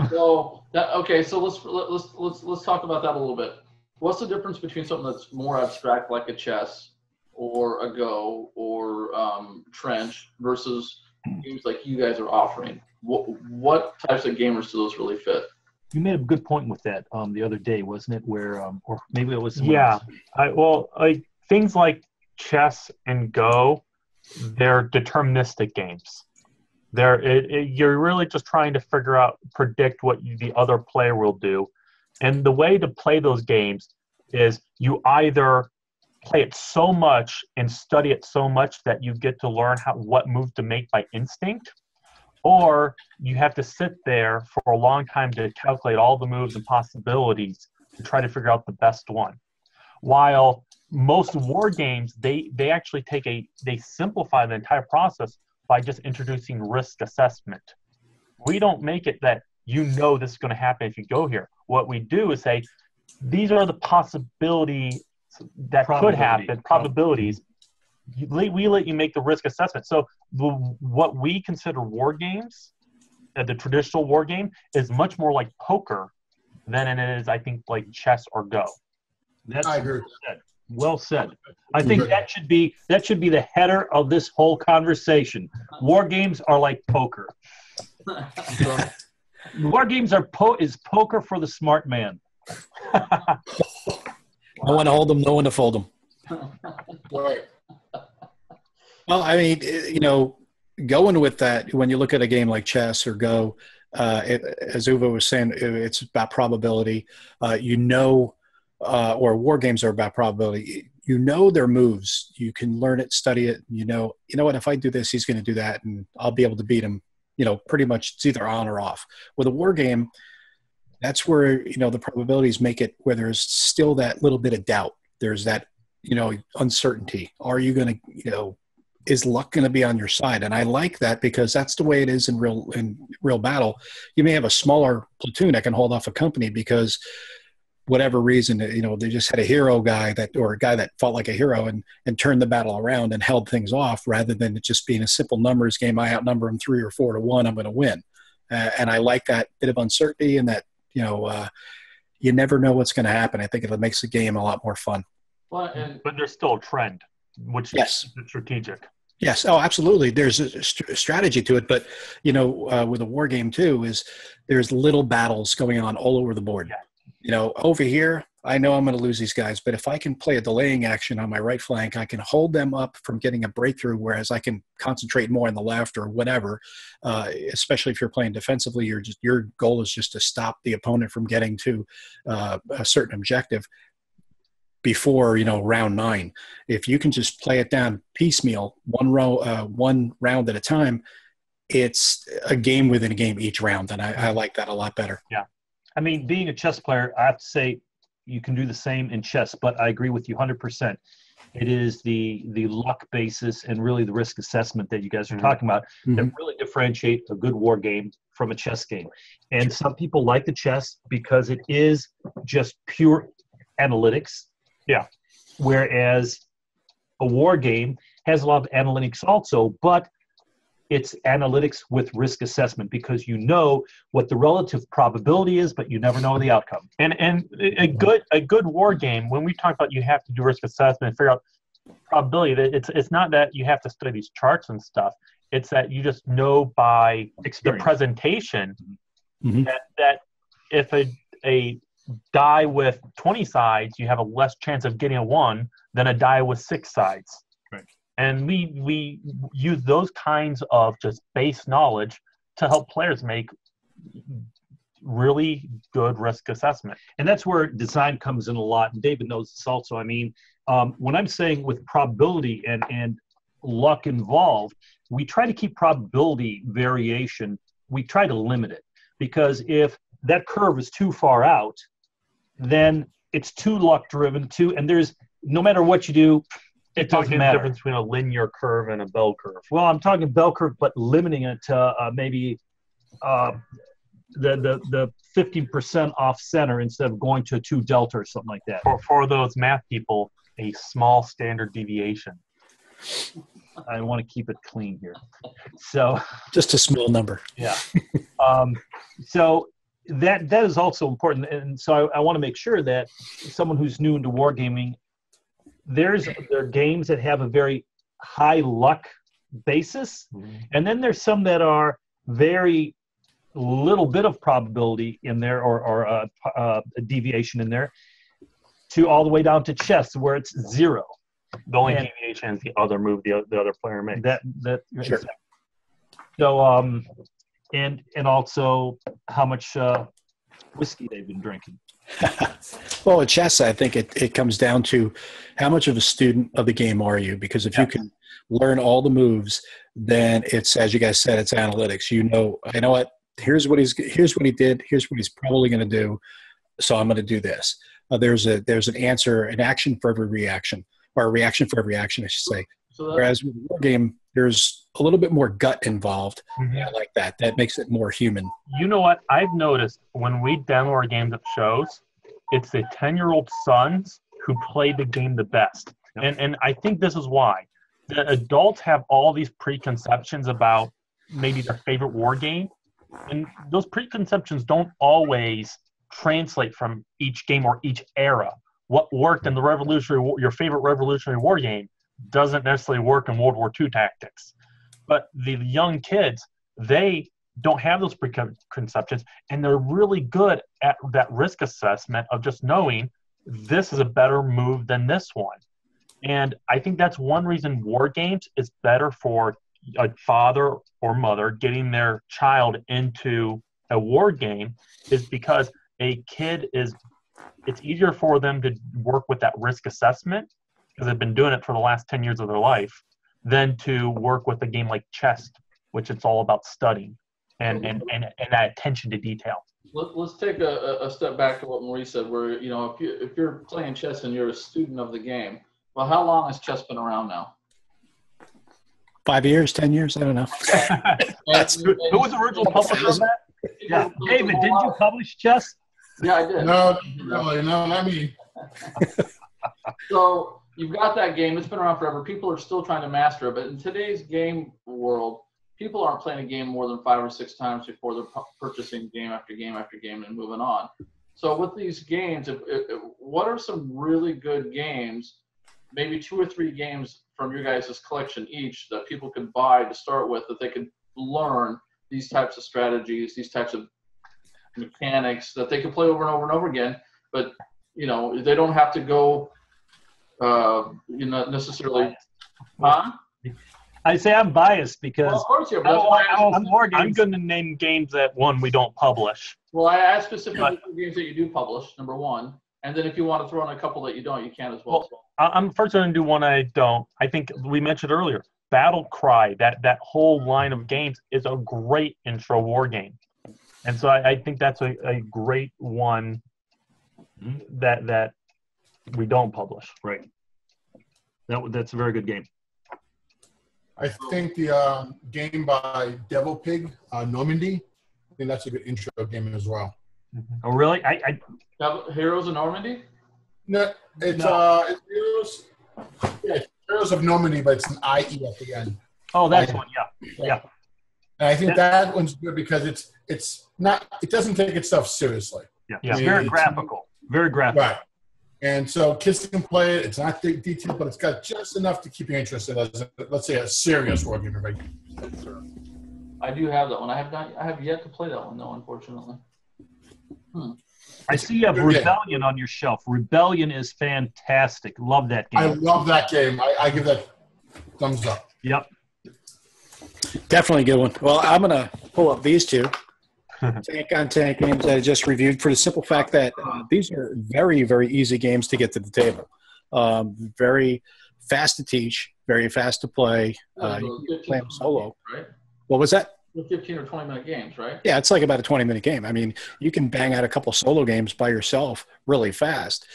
So let's talk about that a little bit. What's the difference between something that's more abstract like a chess or a Go or Trench versus games like you guys are offering? What types of gamers do those really fit? You made a good point with that the other day, wasn't it? Where, or maybe it was. Things like chess and Go, they're deterministic games. You're really just trying to predict what the other player will do, and the way to play those games is you either play it so much and study it so much that you get to learn what move to make by instinct. Or you have to sit there for a long time to calculate all the moves and possibilities to try to figure out the best one. While most war games, they actually they simplify the entire process by just introducing risk assessment. We don't make it that this is going to happen if you go here. What we do is say, these are the possibilities that could happen, probabilities. We let you make the risk assessment. So what we consider war games, the traditional war game, is much more like poker than it is, I think, like chess or Go. I agree. Well said. I think that should be the header of this whole conversation. War games are like poker. War games is poker for the smart man. No one to hold them, no one to fold them. Right. Well, I mean, going with that, when you look at a game like chess or Go, as Uwe was saying, it's about probability. Or war games are about probability. Their moves. You can learn it, study it. You know what? If I do this, he's going to do that, and I'll be able to beat him. Pretty much it's either on or off. With a war game, that's where the probabilities make it where there's still that little bit of doubt. There's that uncertainty. Are you going to is luck going to be on your side? And I like that because that's the way it is in real battle. You may have a smaller platoon that can hold off a company because whatever reason, they just had a hero guy or a guy that fought like a hero and turned the battle around and held things off rather than it just being a simple numbers game. I outnumber them 3 or 4 to 1. I'm going to win. And I like that bit of uncertainty and that, you never know what's going to happen. I think it makes the game a lot more fun. But there's still a trend, which is strategic. Yes. Oh, absolutely. There's a strategy to it, but with a war game too, there's little battles going on all over the board. Yeah. Over here, I know I'm going to lose these guys, but if I can play a delaying action on my right flank, I can hold them up from getting a breakthrough, whereas I can concentrate more on the left or whatever. Especially if you're playing defensively, your goal is just to stop the opponent from getting to a certain objective before round 9. If you can just play it down piecemeal, one round at a time, it's a game within a game each round, and I like that a lot better. Yeah, I mean, being a chess player, I have to say you can do the same in chess, but I agree with you 100%. It is the luck basis and really the risk assessment that you guys are talking about that really differentiate a good war game from a chess game. And some people like the chess because it is just pure analytics. Yeah. Whereas a war game has a lot of analytics also, but it's analytics with risk assessment because you know what the relative probability is, but you never know the outcome. And a good war game, when we talk about you have to do risk assessment and figure out probability, it's not that you have to study these charts and stuff. It's that you just know by experience, the presentation, that if a die with 20 sides, you have a less chance of getting a 1 than a die with 6 sides. Right. And we use those kinds of just base knowledge to help players make really good risk assessment. And that's where design comes in a lot. And David knows this also. I mean, when I'm saying with probability and luck involved, we try to keep probability variation, we try to limit it. Because if that curve is too far out, then it's too luck driven too. And there's, no matter what you do, it doesn't matter. The difference between a linear curve and a bell curve. Well, I'm talking bell curve, but limiting it to maybe the 15% off center instead of going to a 2 delta or something like that. For those math people, a small standard deviation. I want to keep it clean here. So just a small number. Yeah. So that is also important. And so I want to make sure that someone who's new into wargaming, there are games that have a very high luck basis. Mm-hmm. And then there's some that are very little bit of probability in there or a deviation in there to all the way down to chess where it's 0. The only deviation is the other move the other player makes. Sure. So and also how much whiskey they've been drinking. Well, at chess, I think it comes down to how much of a student of the game are you? Because if you can learn all the moves, then it's, as you guys said, it's analytics. You know what? Here's what he did. Here's what he's probably going to do. So I'm going to do this. There's an answer, an action for every reaction, or a reaction for every action, I should say. Whereas with war game, there's a little bit more gut involved. Mm-hmm. I like that. That makes it more human. You know what? I've noticed when we demo our games at shows, it's the 10-year-old sons who play the game the best. Yep. And I think this is why. The adults have all these preconceptions about maybe their favorite war game. And those preconceptions don't always translate from each game or each era. What worked in your favorite Revolutionary War game doesn't necessarily work in World War II tactics. But the young kids, they don't have those preconceptions, and they're really good at that risk assessment of just knowing this is a better move than this one. And I think that's one reason war games is better for a father or mother getting their child into a war game, is because a kid it's easier for them to work with that risk assessment because they've been doing it for the last 10 years of their life than to work with a game like chess, which it's all about studying and that attention to detail. Let's take a step back to what Maurice said, where, if you're playing chess and you're a student of the game, well, how long has chess been around now? 5 years, 10 years? I don't know. Who was the original publisher of that? Yeah. David, did you publish chess? Yeah, I did. No, not me. So you've got that game. It's been around forever. People are still trying to master it. But in today's game world, people aren't playing a game more than 5 or 6 times before they're purchasing game after game after game and moving on. So with these games, what are some really good games, maybe 2 or 3 games from your guys' collection each that people could buy to start with, that they could learn these types of strategies, these types of mechanics that they can play over and over and over again, but they don't have to go necessarily. Huh? I say I'm biased because of course you're biased. I'm going to name games that we don't publish. Well, I asked specifically for games that you do publish, number one, and then if you want to throw in a couple that you don't, you can as well. I'm first going to do one I don't. I think we mentioned earlier, Battle Cry. That whole line of games is a great intro war game. And so I think that's a great one that we don't publish. Right. That's a very good game. I think the game by Devil Pig, Normandy, I think that's a good intro game as well. Oh, really? Heroes of Normandy? No, it's Heroes. Yeah, it's Heroes of Normandy, but it's an IE at the end. Oh, that's one. Yeah. And I think that one's good because it's not. It doesn't take itself seriously. Yeah. It's very graphical. Very graphical. Right. And so kids can play it. It's not detailed, but it's got just enough to keep you interested as, let's say, a serious war game. I do have that one. I have yet to play that one though, unfortunately. I see you have Rebellion on your shelf. Rebellion is fantastic. Love that game. I love that game. I give that thumbs up. Yep. Definitely a good one. Well, I'm going to pull up these two tank on tank games that I just reviewed for the simple fact that these are very, very easy games to get to the table. Very fast to teach, very fast to play. You can play them solo. Right? What was that? 15 or 20-minute games, right? Yeah, it's like about a 20-minute game. I mean, you can bang out a couple solo games by yourself really fast,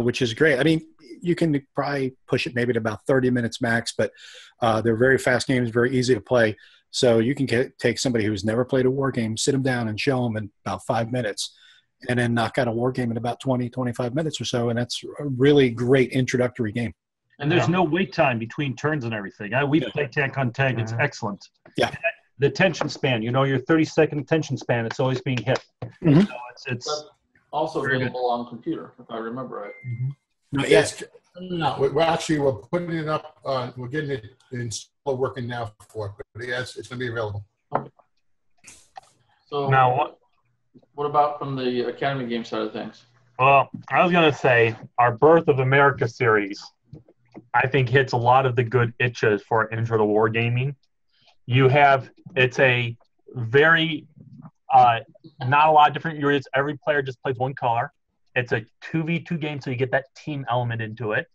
which is great. I mean, you can probably push it maybe to about 30 minutes max, but they're very fast games, very easy to play. So you can take somebody who's never played a war game, sit them down and show them in about 5 minutes, and then knock out a war game in about 20, 25 minutes or so. And that's a really great introductory game. And there's no wait time between turns and everything. We play tank on tank. It's excellent. Yeah. The attention span, your 30-second attention span, it's always being hit. Mm-hmm. So it's also available on computer, if I remember right. Mm-hmm. Yes. No, we're putting it up. We're getting it installed, working now for it. But yes, it's going to be available. Okay. So Now, what about from the Academy game side of things? well, I was going to say our Birth of America series, I think, hits a lot of the good itches for intro to wargaming. It's a very, not a lot of different units. Every player just plays one color. It's a 2v2 game, so you get that team element into it.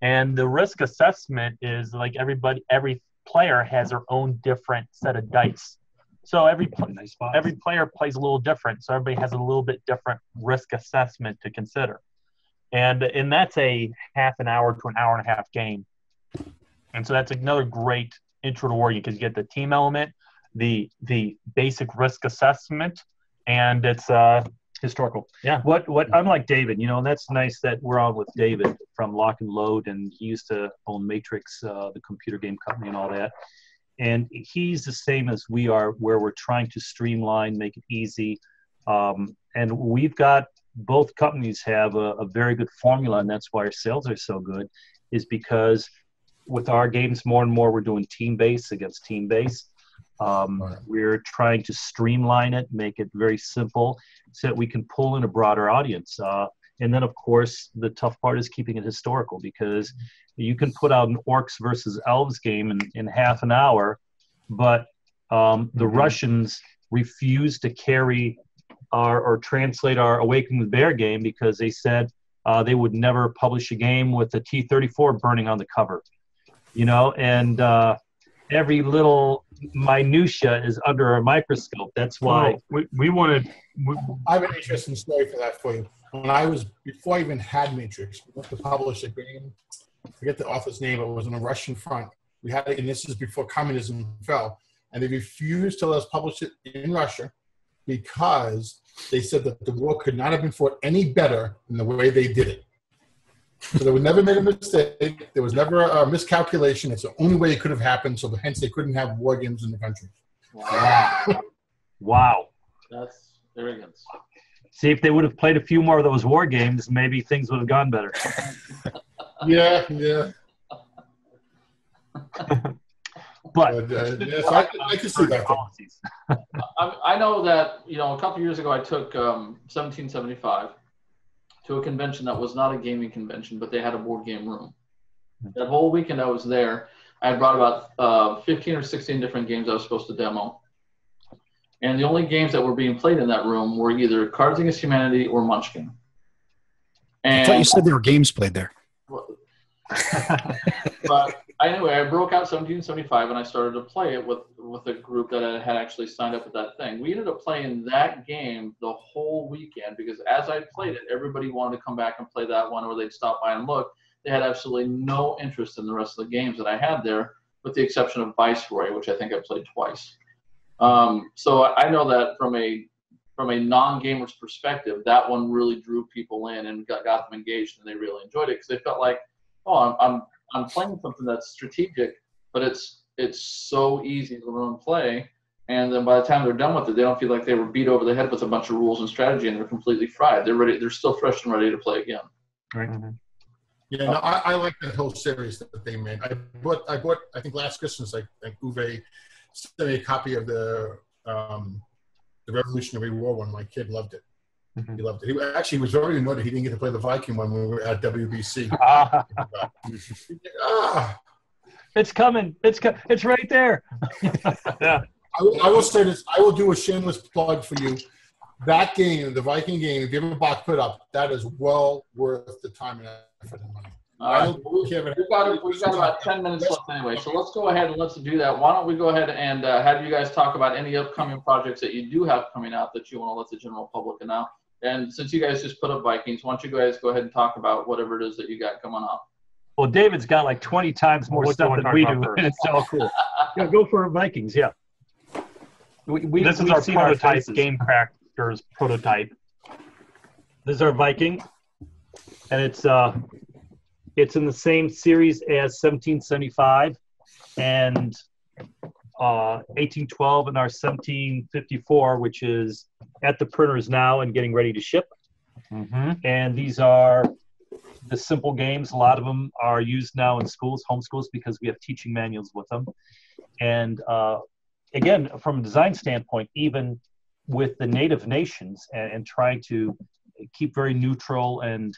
And the risk assessment is like every player has their own different set of dice. So every player plays a little different, so everybody has a little bit different risk assessment to consider. And that's a half an hour to an hour and a half game. And so that's another great intro to wargaming because you get the team element, the basic risk assessment, and it's historical. Yeah. What unlike David, and that's nice that we're on with David from Lock and Load, and he used to own Matrix, the computer game company and all that. And he's the same as we are, where we're trying to streamline, make it easy. And we've got, both companies have a very good formula, and that's why our sales are so good, is because with our games, more and more we're doing team-based against team-based. We're trying to streamline it, make it very simple so that we can pull in a broader audience. And then, of course, the tough part is keeping it historical, because you can put out an Orcs versus Elves game in half an hour, but the Russians refused to carry or translate our Awakening the Bear game because they said they would never publish a game with a T-34 burning on the cover. And every little minutia is under a microscope. That's why we wanted. I have an interesting story for that for you. Before I even had Matrix, we went to publish a game. I forget the author's name, but it was on a Russian front. We had it, and this is before communism fell. And they refused to let us publish it in Russia because they said that the war could not have been fought any better than the way they did it. So they would never made a mistake. There was never a miscalculation. It's the only way it could have happened. So hence they couldn't have war games in the country. Wow. That's arrogance. See, if they would have played a few more of those war games, maybe things would have gone better. Yeah. But yes, I can see that. I know that, a couple years ago I took 1775 to a convention that was not a gaming convention, but they had a board game room. That whole weekend I was there, I brought about 15 or 16 different games I was supposed to demo. And the only games that were being played in that room were either Cards Against Humanity or Munchkin. And I thought you said there were games played there. But anyway, I broke out 1775 and I started to play it with a group that I had actually signed up with that thing. We ended up playing that game the whole weekend because as I played it, everybody wanted to come back and play that one, or they'd stop by and look. They had absolutely no interest in the rest of the games that I had there, with the exception of Viceroy, which I think I played twice. So I know that from a non-gamer's perspective, that one really drew people in and got them engaged, and they really enjoyed it because they felt like, oh, I'm playing something that's strategic, but it's so easy to learn and play. And then by the time they're done with it, they don't feel like they were beat over the head with a bunch of rules and strategy, and they're completely fried. They're ready. They're still fresh and ready to play again. Right. Mm-hmm. Yeah, no, I like that whole series that they made. I bought I think last Christmas, like Uwe sent me a copy of the Revolutionary War one. My kid loved it. He loved it. He actually was very annoyed that he didn't get to play the Viking when we were at WBC. It's coming. It's right there. Yeah. I will say this. I will do a shameless plug for you. That game, the Viking game, if you have a box put up, that is well worth the time and effort and money. We've got about 10 minutes left anyway, so let's go ahead and let's do that. Why don't we go ahead and have you guys talk about any upcoming projects that you do have coming out that you want to let the general public know. And since you guys just put up Vikings, why don't you guys go ahead and talk about whatever it is that you got coming up. Well, David's got like 20 times more stuff than we do, and it's all cool. Yeah, go for Vikings, yeah. This is our prototype, Game Crackers prototype. This is our Viking, and it's in the same series as 1775 and 1812 and our 1754, which is at the printers now and getting ready to ship. And these are the simple games. A lot of them are used now in schools, home schools, because we have teaching manuals with them. And again, from a design standpoint, even with the native nations and trying to keep very neutral and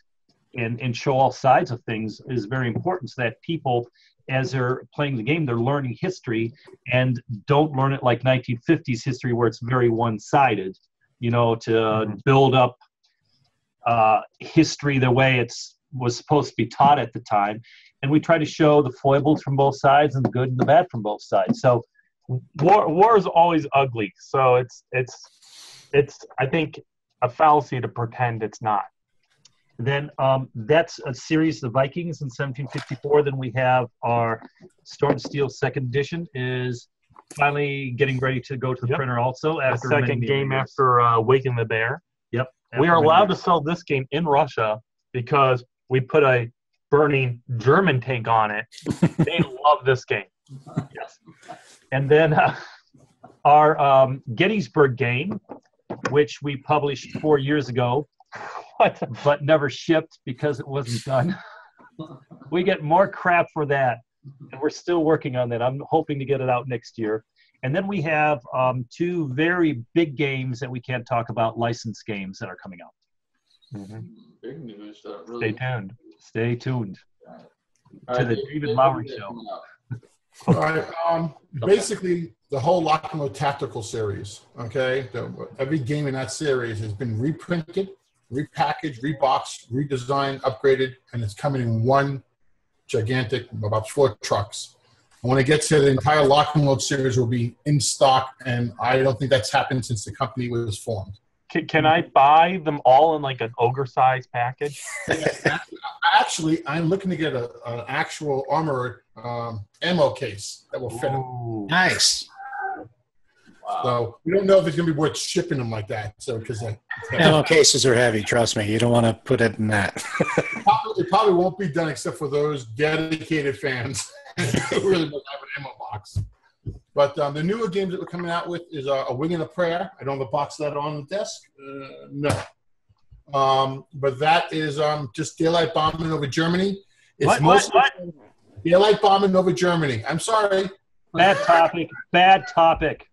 show all sides of things is very important, so that people, as they're playing the game, they're learning history and don't learn it like 1950s history where it's very one-sided, to build up history the way it was supposed to be taught at the time. And we try to show the foibles from both sides and the good and the bad from both sides. So war is always ugly. So it's I think a fallacy to pretend it's not. Then that's a series of Vikings in 1754. Then we have our Storm Steel second edition is finally getting ready to go to the printer also. After the second game after Waking the Bear. Yep. We are allowed to sell this game in Russia because we put a burning German tank on it. They love this game. Yes. And then our Gettysburg game, which we published 4 years ago, but never shipped because it wasn't done. We get more crap for that, and we're still working on that. I'm hoping to get it out next year. And then we have two very big games that we can't talk about, licensed games that are coming out. Big news. Really Stay tuned. All To right, the David Lowry Show. All right. Basically, the whole Lock and Load Tactical series, okay? Every game in that series has been reprinted, repackaged, reboxed, redesigned, upgraded, and it's coming in one gigantic, about 4 trucks. And when it gets here, the entire Lock and Load series will be in stock, and I don't think that's happened since the company was formed. Can I buy them all in like an ogre-size package? Actually, I'm looking to get an actual armored ammo case that will fit it. Nice. Wow. So we don't know if it's going to be worth shipping them like that. So because ammo cases are heavy, trust me. You don't want to put it in that. It probably won't be done except for those dedicated fans who really don't have an ammo box. But the newer games that we're coming out with is A Wing and a Prayer. I don't have a box of that on the desk. No. But that is just daylight bombing over Germany. It's What? Daylight bombing over Germany. I'm sorry. Bad topic.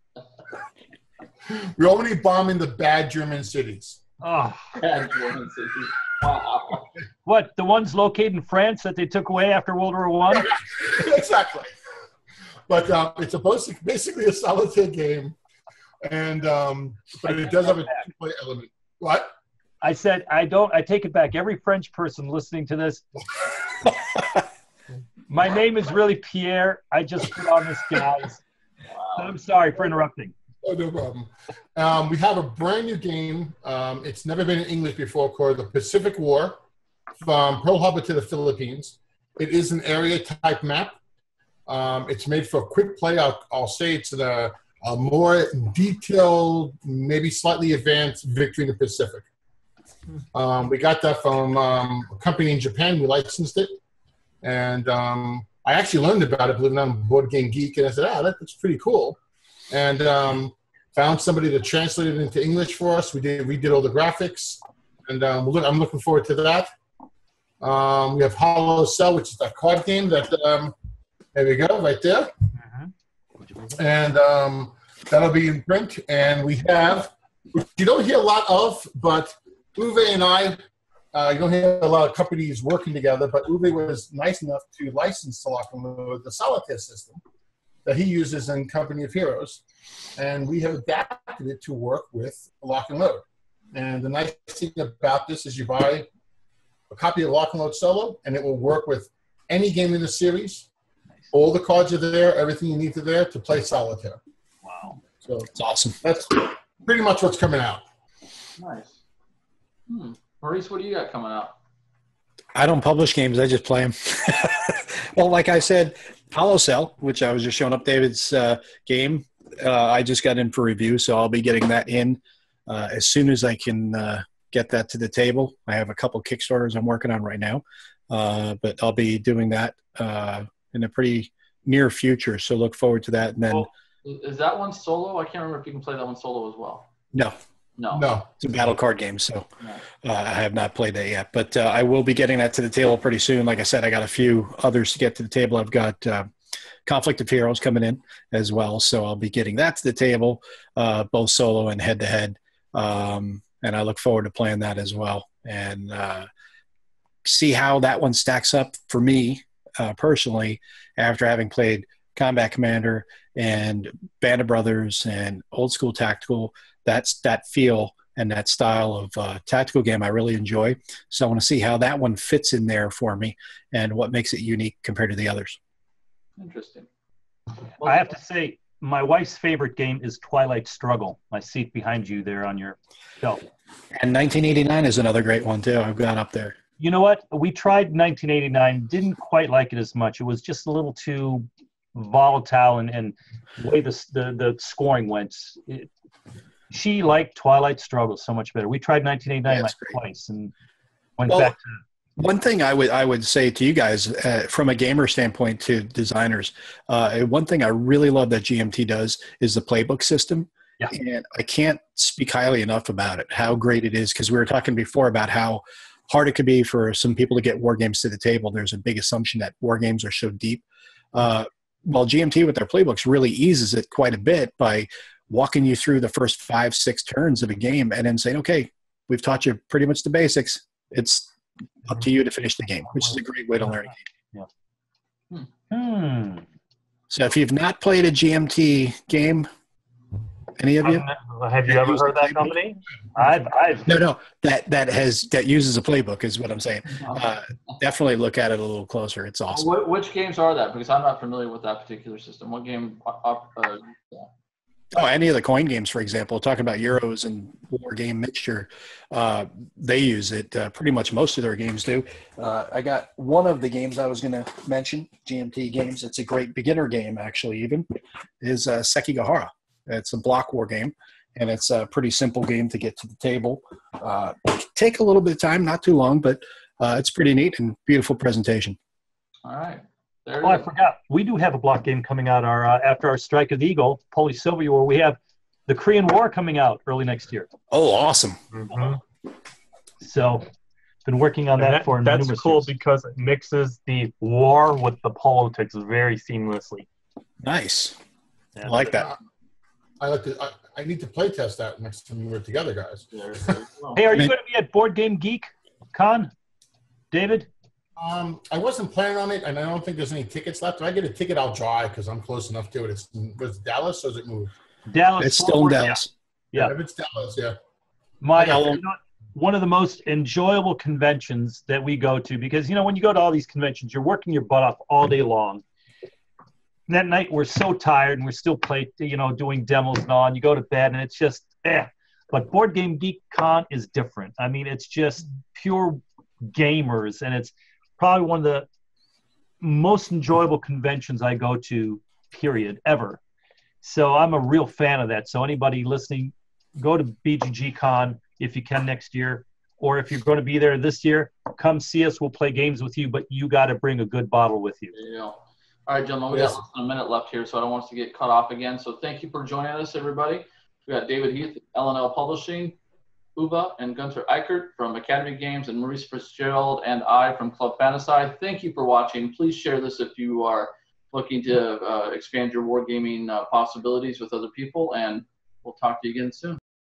We're only bombing the bad German cities. Oh. Bad German cities. Wow. What, the ones located in France that they took away after World War I? Exactly. But it's basically a solitaire game, and but it does have a two-play element. What? I said I take it back. Every French person listening to this, my name is really Pierre. I just put on this guise. Wow. I'm sorry for interrupting. Oh, no problem. We have a brand new game. It's never been in English before, called The Pacific War, from Pearl Harbor to the Philippines. It is an area-type map. It's made for quick play. I'll say it's a more detailed, maybe slightly advanced Victory in the Pacific. We got that from a company in Japan. We licensed it. And I actually learned about it, believe it or not, on Board Game Geek. And I said, that's pretty cool. And found somebody to translate it into English for us. We redid all the graphics. And I'm looking forward to that. We have Hollow Cell, which is that card game that... there we go, right there. And that'll be in print. And we have, which you don't hear a lot of, but Uwe and I, you don't have a lot of companies working together, but Uwe was nice enough to license to Lock and Load the solitaire system that he uses in Company of Heroes. And we have adapted it to work with Lock and Load. And the nice thing about this is you buy a copy of Lock and Load Solo, and it will work with any game in the series. All the cards are there, everything you need to there to play solitaire. Wow. So It's awesome. that's pretty much what's coming out. Nice. Maurice, what do you got coming out? I don't publish games. I just play them. Well, like I said, Hollow Cell, which I was just showing up David's game, I just got in for review, so I'll be getting that in as soon as I can get that to the table. I have a couple Kickstarters I'm working on right now, but I'll be doing that in a pretty near future, so look forward to that. And then, is that one solo? I can't remember if you can play that one solo as well. No. It's a battle card game, so I have not played that yet. But I will be getting that to the table pretty soon. Like I said, I got a few others to get to the table. I've got Conflict of Heroes coming in as well, so I'll be getting that to the table, both solo and head-to-head. And I look forward to playing that as well and see how that one stacks up for me personally after having played Combat Commander and Band of Brothers and Old School Tactical. That's that feel and that style of tactical game I really enjoy. So I want to see how that one fits in there for me and what makes it unique compared to the others. Interesting. I have to say, my wife's favorite game is Twilight Struggle. I see it behind you there on your shelf. And 1989 is another great one too. I've got up there. You know what? We tried 1989, didn't quite like it as much. It was just a little too volatile and the way the scoring went. She liked Twilight Struggle so much better. We tried 1989 like twice and went back to. One thing I would say to you guys from a gamer standpoint to designers, one thing I really love that GMT does is the playbook system. Yeah. And I can't speak highly enough about it, how great it is, because we were talking before about how hard it could be for some people to get war games to the table. There's a big assumption that war games are so deep. Well, GMT with their playbooks really eases it quite a bit by walking you through the first 5-6 turns of a game and then saying, okay, we've taught you pretty much the basics. It's up to you to finish the game, which is a great way to learn a game. Yeah. So if you've not played a GMT game, any of you? Have you ever heard that company? I've No, that uses a playbook is what I'm saying. Definitely look at it a little closer. It's awesome. Which games are that? Because I'm not familiar with that particular system. What game? Oh, any of the coin games, for example, talking about Euros and war game mixture, they use it. Pretty much most of their games do. I got one of the games I was going to mention, GMT games. It's a great beginner game, actually, even, is Sekigahara. It's a block war game, and it's a pretty simple game to get to the table. Take a little bit of time, not too long, but it's pretty neat and beautiful presentation. All right. I forgot. We do have a block game coming out after our Strike of the Eagle, Polish Civil War. We have the Korean War coming out early next year. Oh, awesome. Mm-hmm. So been working on that for that's numerous cool years. because it mixes the war with the politics very seamlessly. Nice. Yeah. I like that. I need to play test that next time we're together, guys. Hey, are you going to be at Board Game Geek Con, David? I wasn't planning on it, and I don't think there's any tickets left. If I get a ticket, I'll try because I'm close enough to it. Was Dallas or is it moved? Dallas. It's still in Dallas. Yeah. If it's Dallas, yeah. One of the most enjoyable conventions that we go to, because, when you go to all these conventions, you're working your butt off all day long. And that night, we're so tired, and we're still doing demos and all, and you go to bed, and it's just, But Board Game Geek Con is different. I mean, it's just pure gamers, and it's probably one of the most enjoyable conventions I go to, period, ever. So I'm a real fan of that. So anybody listening, go to BGG Con if you can next year, or if you're going to be there this year, come see us. We'll play games with you, but you got to bring a good bottle with you. Yeah. All right, gentlemen, we got less than a minute left here, so I don't want us to get cut off again. So thank you for joining us, everybody. We got David Heath, LnL Publishing, Uwe and Gunter Eickert from Academy Games, and Maurice Fitzgerald and I from Club Fantasci. Thank you for watching. Please share this if you are looking to expand your wargaming possibilities with other people, and we'll talk to you again soon.